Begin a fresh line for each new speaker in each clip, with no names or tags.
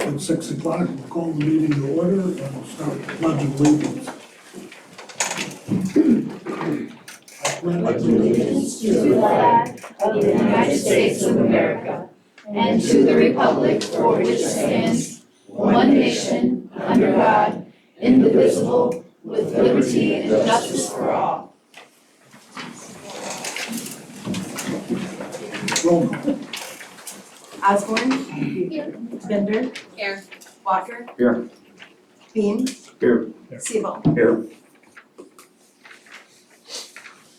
At 6 o'clock, we'll call the meeting to order and we'll start the pledge of allegiance.
Pledge allegiance to the flag of the United States of America and to the republic for which it stands, one nation, under God, indivisible, with liberty and justice for all.
Roll call.
Osborne. Here. Bender.
Here.
Walker.
Here.
Beam.
Here.
Sebel.
Here.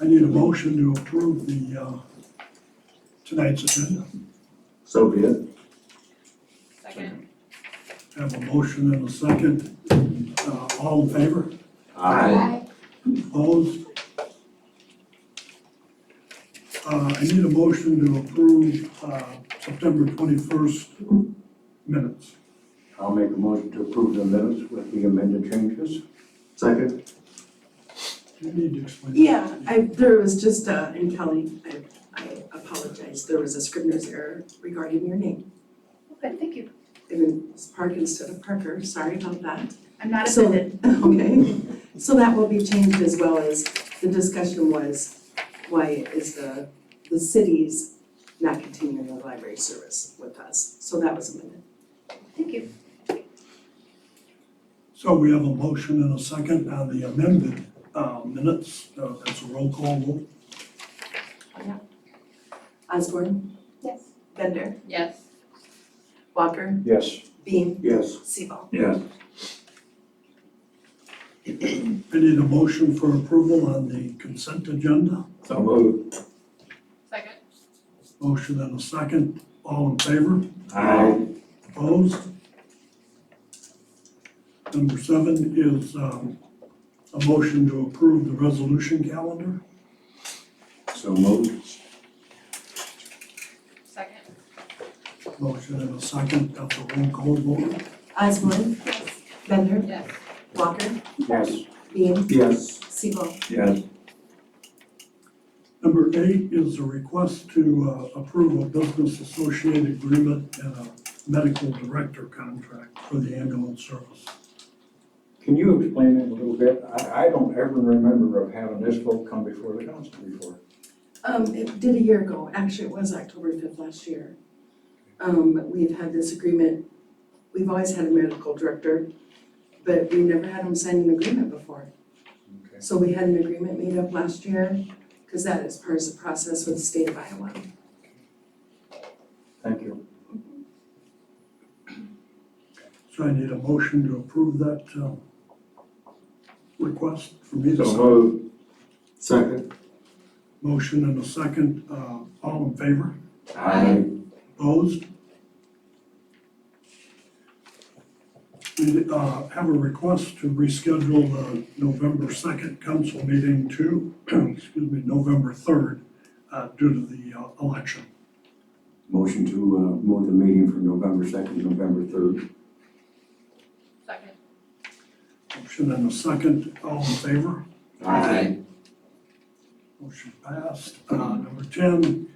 I need a motion to approve the tonight's agenda.
So be it.
Second.
I have a motion and a second. All in favor?
Aye.
Opposed? I need a motion to approve September 21st minutes.
I'll make a motion to approve the minutes with the amended changes. Second.
Do you need to explain?
Yeah, there was just, and Kelly, I apologize, there was a Scribner's error regarding your name.
Okay, thank you.
It was Park instead of Parker, sorry about that.
I'm not
So-
offended.
Okay, so that will be changed as well as the discussion was, why is the city's not continuing the library service with us? So that was amended.
Thank you.
So we have a motion and a second on the amended minutes. That's a roll call vote.
Osborne.
Yes.
Bender.
Yes.
Walker.
Yes.
Beam.
Yes.
Sebel.
Yes.
I need a motion for approval on the consent agenda.
So moved.
Second.
Motion and a second. All in favor?
Aye.
Opposed? Number 7 is a motion to approve the resolution calendar.
So moved.
Second.
Motion and a second. That's a roll call vote.
Osborne.
Yes.
Bender.
Yes.
Walker.
Yes.
Beam.
Yes.
Sebel.
Yes.
Number 8 is a request to approve a business associate agreement and a medical director contract for the ambulance service.
Can you explain it a little bit? I don't ever remember of having this vote come before the council before.
It did a year ago, actually it was October 5th last year. We've had this agreement, we've always had a medical director, but we never had them sign an agreement before.
Okay.
So we had an agreement made up last year, because that is part of the process with the state of Iowa.
Thank you.
So I need a motion to approve that request for me to
So
sign.
moved. Second.
Motion and a second. All in favor?
Aye.
Opposed? We have a request to reschedule the November 2nd council meeting to, excuse me, November 3rd due to the election.
Motion to move the meeting from November 2nd to November 3rd.
Second.
Motion and a second. All in favor?
Aye.
Motion passed. Number 10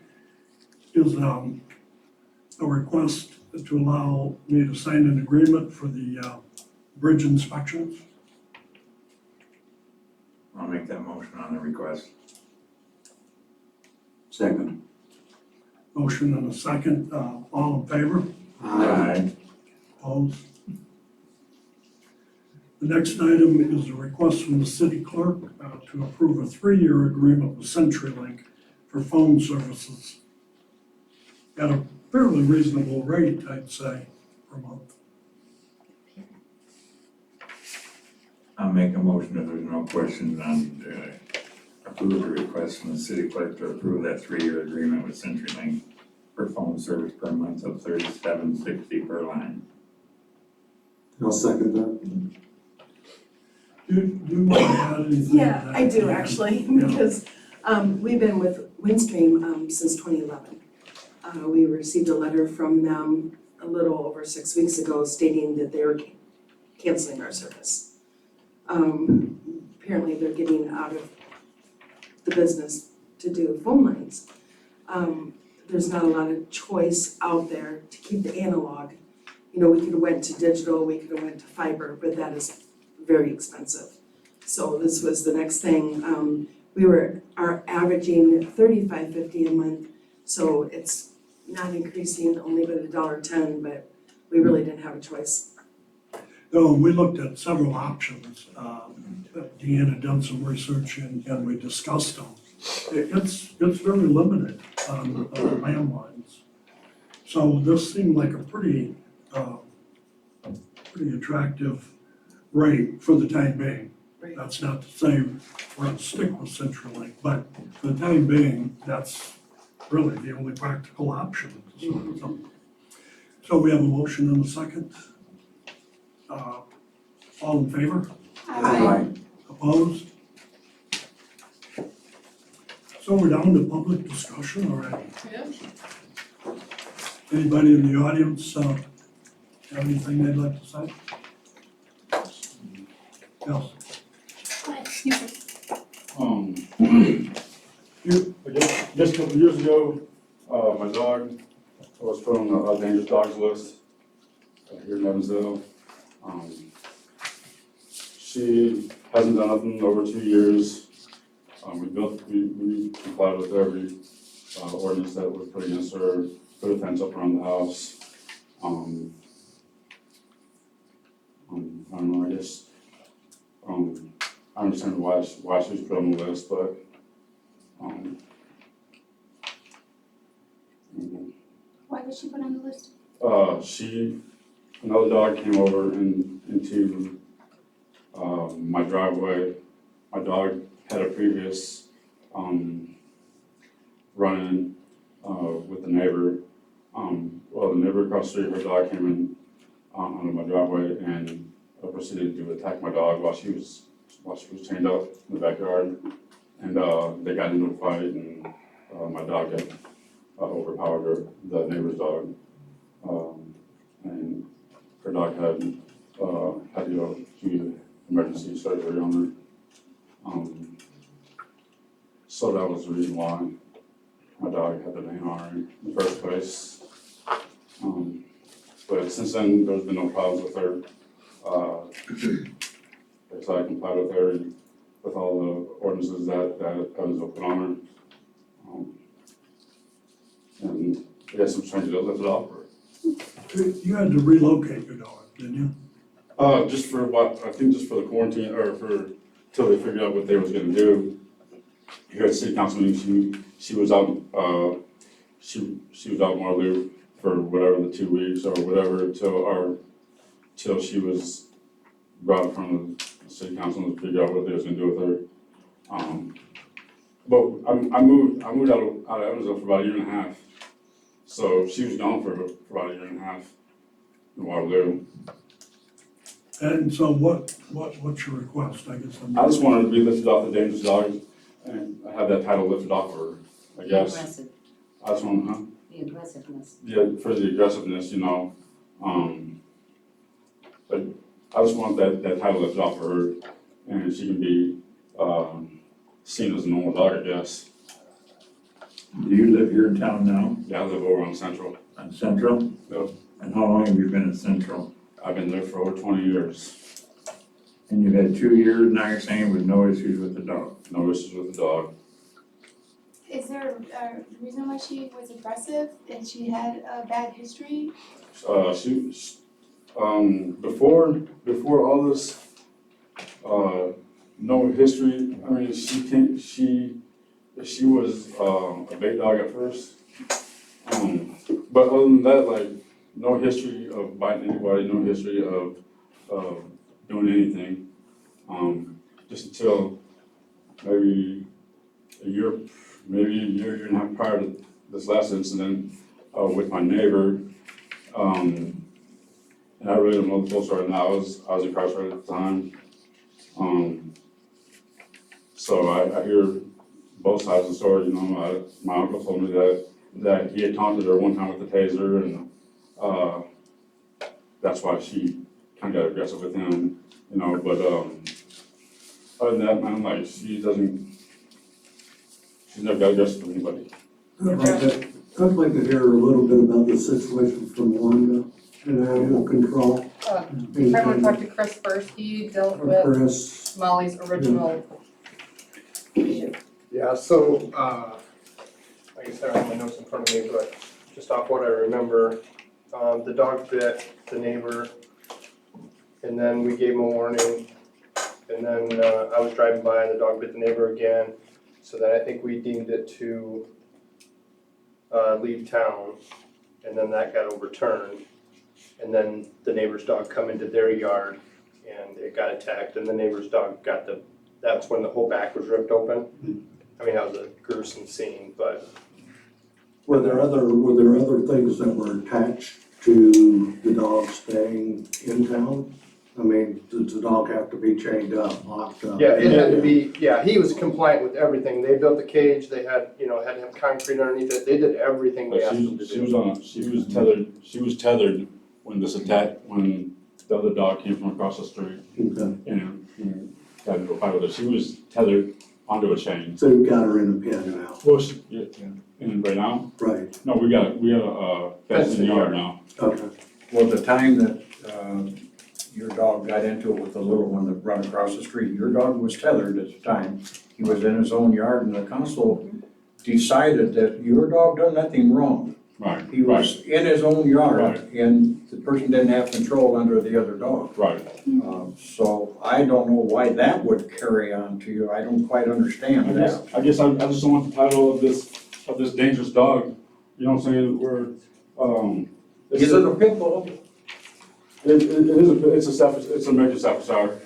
is a request to allow me to sign an agreement for the bridge inspections.
I'll make that motion on the request.
Second.
Motion and a second. All in favor?
Aye.
Opposed? The next item is a request from the city clerk to approve a 3-year agreement with CenturyLink for phone services at a fairly reasonable rate, I'd say, per month.
I'll make a motion if there's no questions on approve the request from the city clerk to approve that 3-year agreement with CenturyLink for phone service per month of $37.60 per line.
I'll second that.
Do you want to add anything to
Yeah,
that?
I do actually, because we've been with Windstream since 2011. We received a letter from them a little over 6 weeks ago stating that they were canceling our service. Apparently they're getting out of the business to do phone lines. There's not a lot of choice out there to keep the analog you know, we could have went to digital, we could have went to fiber, but that is very expensive. So this was the next thing. We are averaging $35.50 a month, so it's not increasing only by $1.10, but we really didn't have a choice.
No, we looked at several options. Deanna done some research and we discussed them. It's very limited on landlines. So this seemed like a pretty attractive rate for the time being.
Right.
That's not to say we're gonna stick with CenturyLink, but for the time being, that's really the only practical option. So we have a motion and a second. All in favor?
Aye.
Opposed? So we're down to public discussion already. Anybody in the audience, have anything they'd like to say? Yes.
Just a couple years ago, my dog was put on the dangerous dogs list here in Evansville. She hasn't done nothing in over 2 years. We complied with every ordinance that was put against her, put a fence up around the house. I don't know, I guess, I understand why she was put on the list, but,
Why was she put on the list?
another dog came over into my driveway. My dog had a previous run-in with the neighbor. The neighbor across the street, her dog came in onto my driveway and proceeded to attack my dog while she was chained up in the backyard. And they got into a fight, and my dog had overpowered the neighbor's dog. And her dog had to go to emergency surgery on her. So that was the reason why my dog had the main artery in the first place. But since then, there's been no problems with her. So I complied with her and with all the ordinances that was put on her. And I guess I'm trying to lift it off her.
You had to relocate your dog, didn't you?
Just for what, I think just for the quarantine, or till they figured out what they was gonna do. Here at the city council meeting, she was out, she was out in Waterloo for whatever, the 2 weeks or whatever, till she was brought in front of the city council to figure out what they was gonna do with her. But I moved out of Evansville for about a year and a half. So she was gone for about a year and a half in Waterloo.
And so what's your request, I guess?
I just wanted to be lifted off the dangerous dogs, and I had that title lifted off her, I guess.
Aggressive,
I just want,
the aggressiveness.
yeah, for the aggressiveness, you know. But I just want that title lifted off her, and she can be, seen as a normal dog, I guess.
Do you live here in town now,
Yeah, I live over on Central.
on Central?
Yep.
And how long have you been at Central?
I've been there for over 20 years.
And you've had 2 years, now you're saying with no issues with the dog?
No issues with the dog.
Is there a reason why she was aggressive and she had a bad history? Before all this, no history. I mean, she was a bait dog at first. But other than that, like, no history of biting anybody, no history of doing anything. Just until maybe a year and a half prior to this last incident with my neighbor. And I really don't know the full story now. I was incarcerated at the time. So I hear both sides of the story. You know, my uncle told me that he had taunted her one time with the taser, and that's why she kind of got aggressive with him. You know, but other than that, man, like she's never got aggressive with anybody.
I'd like to hear a little bit about the situation from Wanda.
and animal control.
I want to talk to Chris first. He dealt with
Chris,
Molly's original issue.
Yeah, so, like I said, I don't have my notes in front of me, but just off what I remember, the dog bit the neighbor, and then we gave him a warning, and then, I was driving by and the dog bit the neighbor again, so then I think we deemed it to, leave town, and then that got overturned. And then the neighbor's dog come into their yard, and it got attacked, and the neighbor's dog got that's when the whole back was ripped open. I mean, that was a gruesome scene, but
were there other things that were attached to the dog staying in town? I mean, does the dog have to be chained up, locked up?
yeah, it had to be, he was compliant with everything. They built the cage, they had, had to have concrete underneath it. They did everything we
But
asked them to
she
do.
was tethered when this attack, when the other dog came from across the street
Okay,
and got into a fight with her. She was tethered onto a chain.
so you got her in a pen now,
Well, and right now,
right,
no, we got a fence in the yard now.
okay.
Well, the time that, your dog got into it with the little one that run across the street, your dog was tethered at the time. He was in his own yard and the council decided that your dog done nothing wrong.
Right,
He was in his own yard
Right.
and the person didn't have control under the other dog.
right.
So I don't know why that would carry on to you. I don't quite understand that.
I just don't want the title of this dangerous dog, you know what I'm saying, where,
Is it a pit bull?
it's an American Staffordshire.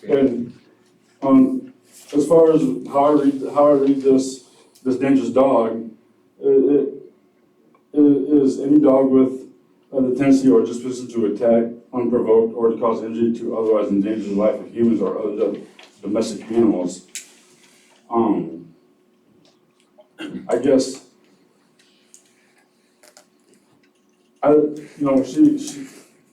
And, as far as how I read this dangerous dog, it is any dog with the tendency or disposition to attack unprovoked or to cause injury to otherwise endanger the life of humans or other domestic animals. I guess,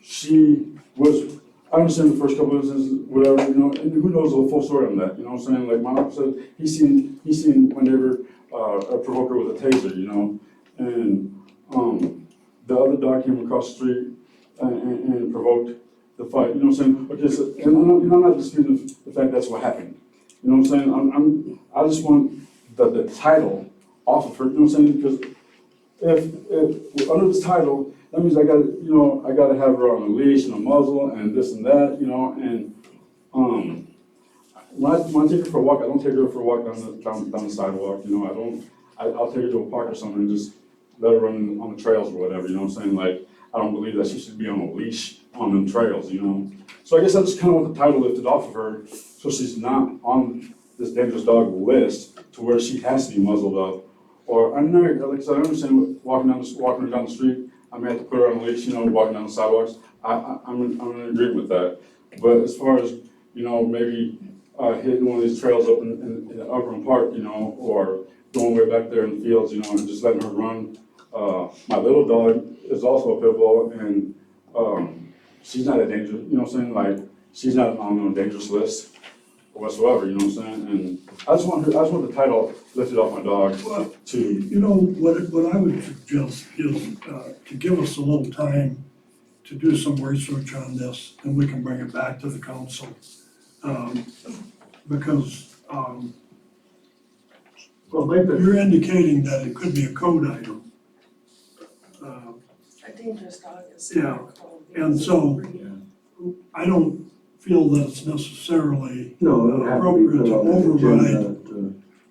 she was, I understand the first couple of instances, whatever, and who knows the full story on that, you know what I'm saying? Like my uncle said, he's seen my neighbor, provoke her with a taser, and, the other dog came across the street and provoked the fight, you know what I'm saying? Okay, so, and I'm not disputing the fact that's what happened, you know what I'm saying? I just want the title off of her, you know what I'm saying? Because if under this title, that means I gotta have her on a leash and a muzzle and this and that, and, when I take her for a walk, I don't take her for a walk down the sidewalk, I'll take her to a park or something and just let her run on the trails or whatever, you know what I'm saying? Like, I don't believe that she should be on a leash on them trails, So I guess I just kind of want the title lifted off of her, so she's not on this dangerous dog list to where she has to be muzzled up. Or, I know, like I said, I understand walking her down the street, I may have to put her on a leash, walking down the sidewalks. I'm in agreement with that. But as far as, maybe hitting one of these trails up in Upland Park, or going way back there in the fields, and just letting her run. My little dog is also a pit bull, and she's not a danger, like, she's not on a dangerous list whatsoever, you know what I'm saying? And I just want the title lifted off my dog
Well,
to,
what I would suggest is to give us a little time to do some research on this, and we can bring it back to the council. Because
Well, maybe,
you're indicating that it could be a code item.
A dangerous dog is.
Yeah, and so I don't feel that it's necessarily
no, it would have to be
appropriate
put
to
on the
override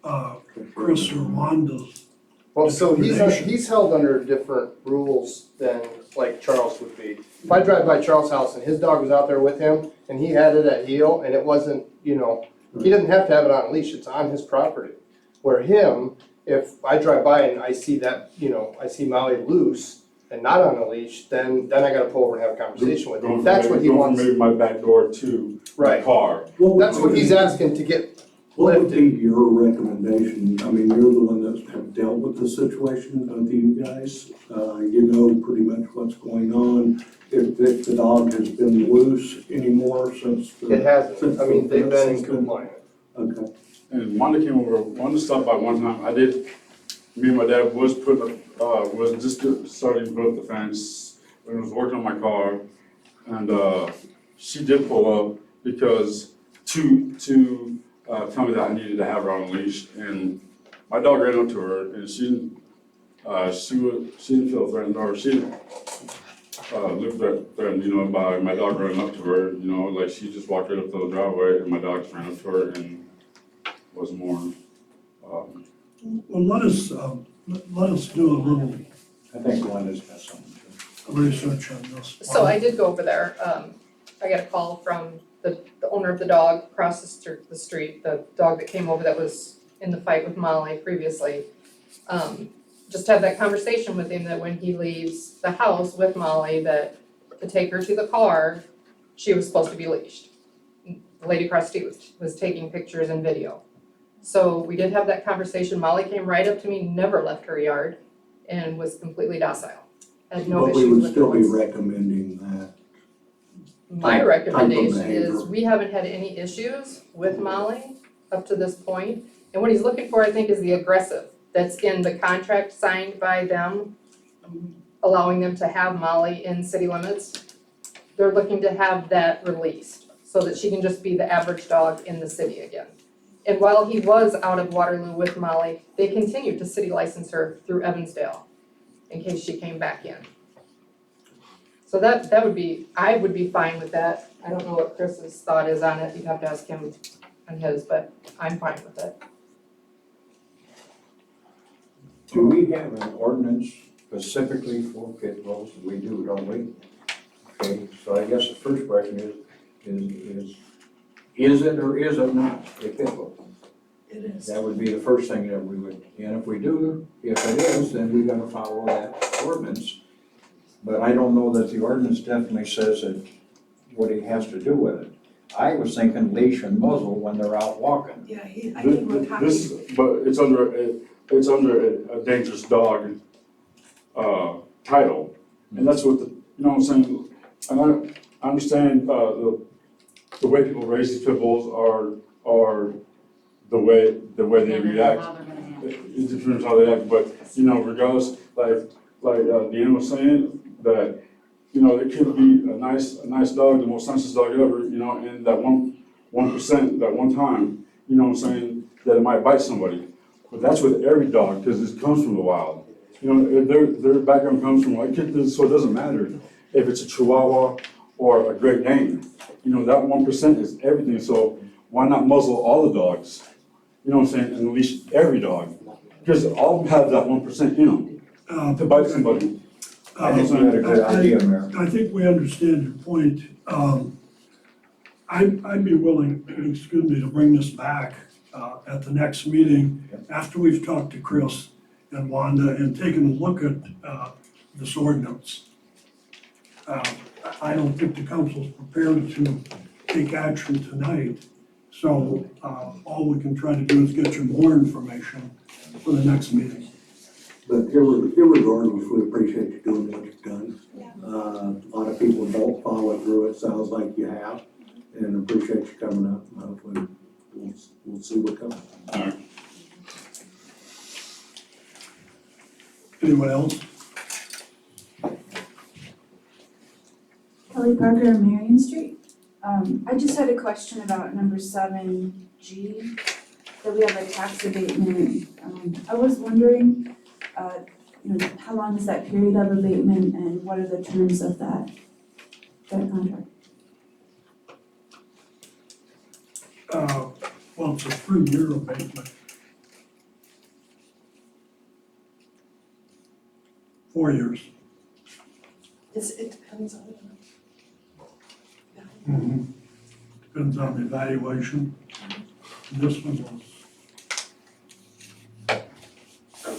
agenda
Chris or Wanda's.
Well, so
Determination.
he's held under different rules than like Charles would be. If I drive by Charles' house and his dog was out there with him and he had it at heel and it wasn't, he doesn't have to have it on a leash, it's on his property. Where him, if I drive by and I see that, I see Molly loose and not on a leash, then I gotta pull over and have a conversation with him. That's what he
going
wants,
from maybe my back door to my
right.
car.
That's what he's asking to get
What would be
lifted.
your recommendation? I mean, you're the one that have dealt with the situation, both of you guys. You know pretty much what's going on. If the dog has been loose anymore since the.
It hasn't,
since
I mean, they've been in
the-
compliance.
Okay,
And Wanda came over, Wanda stopped by one time, me and my dad was just starting to put up the fence, when I was working on my car, and she did pull up because to tell me that I needed to have her on a leash, and my dog ran up to her, and she didn't feel threatened, or she looked threatened, you know, by my dog running up to her, you know, like she just walked right up to the driveway, and my dog just ran up to her and was more.
Well, let us do a little
I think Glenda's got something to.
research on this.
So I did go over there, I got a call from the owner of the dog across the street, the dog that came over that was in the fight with Molly previously. Just have that conversation with him that when he leaves the house with Molly, that to take her to the car, she was supposed to be leashed. The lady across the street was taking pictures and video. So we did have that conversation, Molly came right up to me, never left her yard, and was completely docile, had no
But we
issues
would
with
still be
noise.
recommending that.
My
type of
recommendation
behavior.
is, we haven't had any issues with Molly up to this point. And what he's looking for, I think, is the aggressive, that's in the contract signed by them, allowing them to have Molly in city limits. They're looking to have that released, so that she can just be the average dog in the city again. And while he was out of Waterloo with Molly, they continued to city license her through Evansdale, in case she came back in. So that would be, I would be fine with that. I don't know what Chris's thought is on it, you'd have to ask him on his, but I'm fine with it.
Do we have an ordinance specifically for pit bulls? We do, don't we? Okay, so I guess the first question is it or is it not a pit bull?
It is.
That would be the first thing that we would, and if we do, if it is, then we gotta follow that ordinance. But I don't know that the ordinance definitely says that what he has to do with it. I was thinking leash and muzzle when they're out walking.
Yeah, I think what happened.
But it's under a dangerous dog, title, and that's what you know what I'm saying? And I understand, the way people raise these pit bulls are the way they react. It depends how they act, but, you know, regardless, like Deanna was saying, that, you know, it could be a nice dog, the most nicest dog ever, you know, and that 1%, that one time, you know what I'm saying, that it might bite somebody. But that's with every dog, because it comes from the wild. You know, their background comes from, like, so it doesn't matter if it's a Chihuahua or a Great Dane. You know, that 1% is everything, so why not muzzle all the dogs? You know what I'm saying, and leash every dog, because all have that 1% in them to bite somebody.
I think you had a good idea, Mayor.
I think we understand your point. I'd be willing, excuse me, to bring this back at the next meeting, after we've talked to Chris and Wanda and taken a look at this ordinance. I don't think the council's prepared to take action tonight, so all we can try to do is get you more information for the next meeting.
But irregardless, we appreciate you doing what you've done. A lot of people don't follow through, it sounds like you have, and appreciate you coming up. Hopefully, we'll see what comes.
All right.
Anyone else?
Kelly Parker, Marion Street. I just had a question about number 7G, that we have a tax abatement. I was wondering, how long is that period of abatement and what are the terms of that contract?
Well, it's a 3-year abatement. 4 years.
It depends on.
Depends on the evaluation. This one was,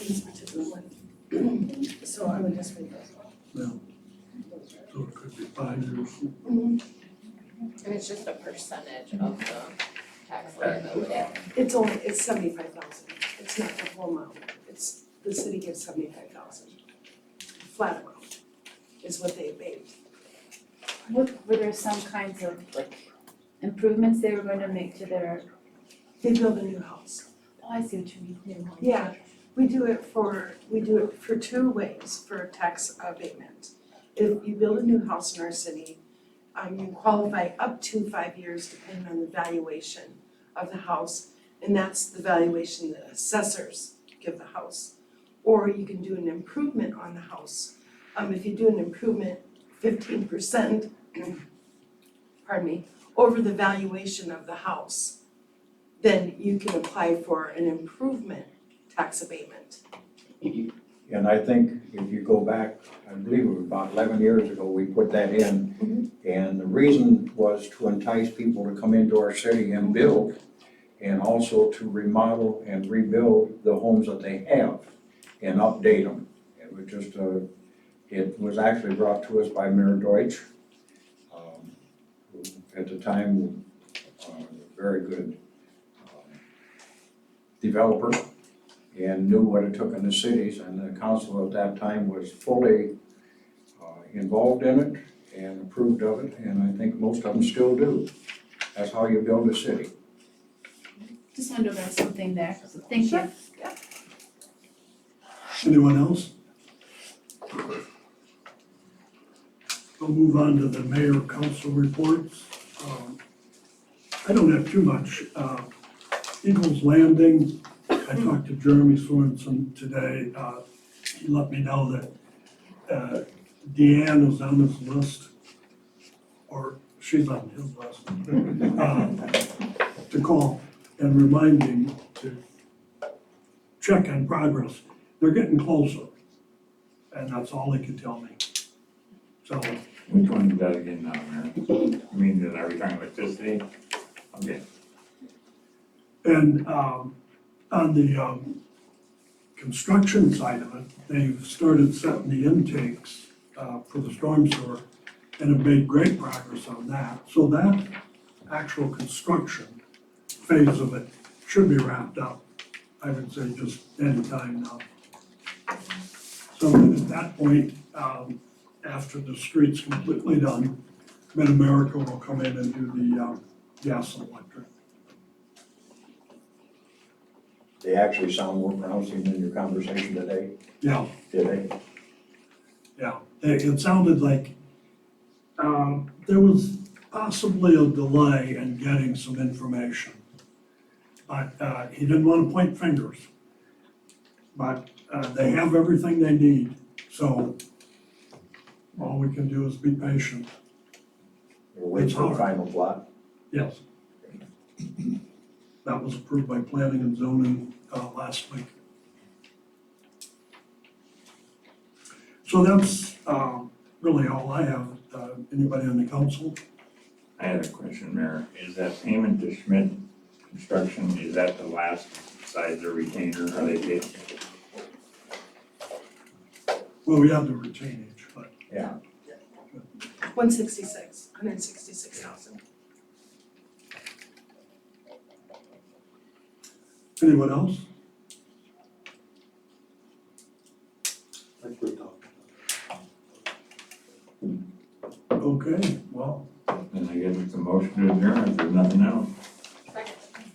This particular one. So I would just read those.
well, so it could be 5 years.
And it's just a percentage of the tax liability.
It's 75,000. It's not the whole amount. It's, the city gives 75,000. Flat amount is what they abate.
Were there some kinds of improvements they were going to make to their,
They build a new house.
oh, I see what you mean.
Yeah, we do it for 2 ways for tax abatement. if you build a new house in our city, you qualify up to 5 years depending on the valuation of the house. And that's the valuation the assessors give the house. Or you can do an improvement on the house. If you do an improvement 15%, pardon me, over the valuation of the house, then you can apply for an improvement tax abatement.
And I think if you go back, I believe it was about 11 years ago, we put that in. And the reason was to entice people to come into our city and build, and also to remodel and rebuild the homes that they have and update them. It was just it was actually brought to us by Mayor Deutsch, who at the time, was a very good developer and knew what it took in the cities, and the council at that time was fully involved in it and approved of it, and I think most of them still do. That's how you build a city.
Just wanted to learn something there, so thank you.
Anyone else? We'll move on to the mayor council reports. I don't have too much. Eagles Landing, I talked to Jeremy Sorensen today. He let me know that Deanne is on his list, or she's on his list, to call and remind him to check on progress. They're getting closer, and that's all he could tell me. So,
Which one is that again now, Mayor? I mean, are we talking electricity? Okay.
and on the construction side of it, they've started setting the intakes for the storm sewer and have made great progress on that. So that actual construction phase of it should be wrapped up, I would say, just any time now. So at that point, after the street's completely done, Mid-America will come in and do the gas and electric.
They actually sound more promising than your conversation today,
Yeah,
did they?
yeah. It sounded like there was possibly a delay in getting some information. But he didn't want to point fingers. But they have everything they need, so all we can do is be patient.
We're waiting for the final plot.
Yes. That was approved by planning and zoning last week. So that's really all I have. Anybody on the council?
I had a question, Mayor. Is that payment to Schmidt Construction, is that the last side, the retainer, are they paid?
Well, we have the retainage, but
Yeah.
166,000.
anyone else?
Like we talked.
Okay, well,
Then I guess it's a motion to adjourn if there's nothing else.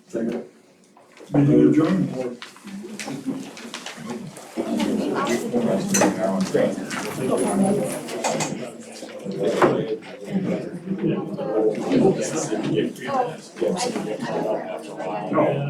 Second.
meeting adjourned.
Oh, I didn't.
No.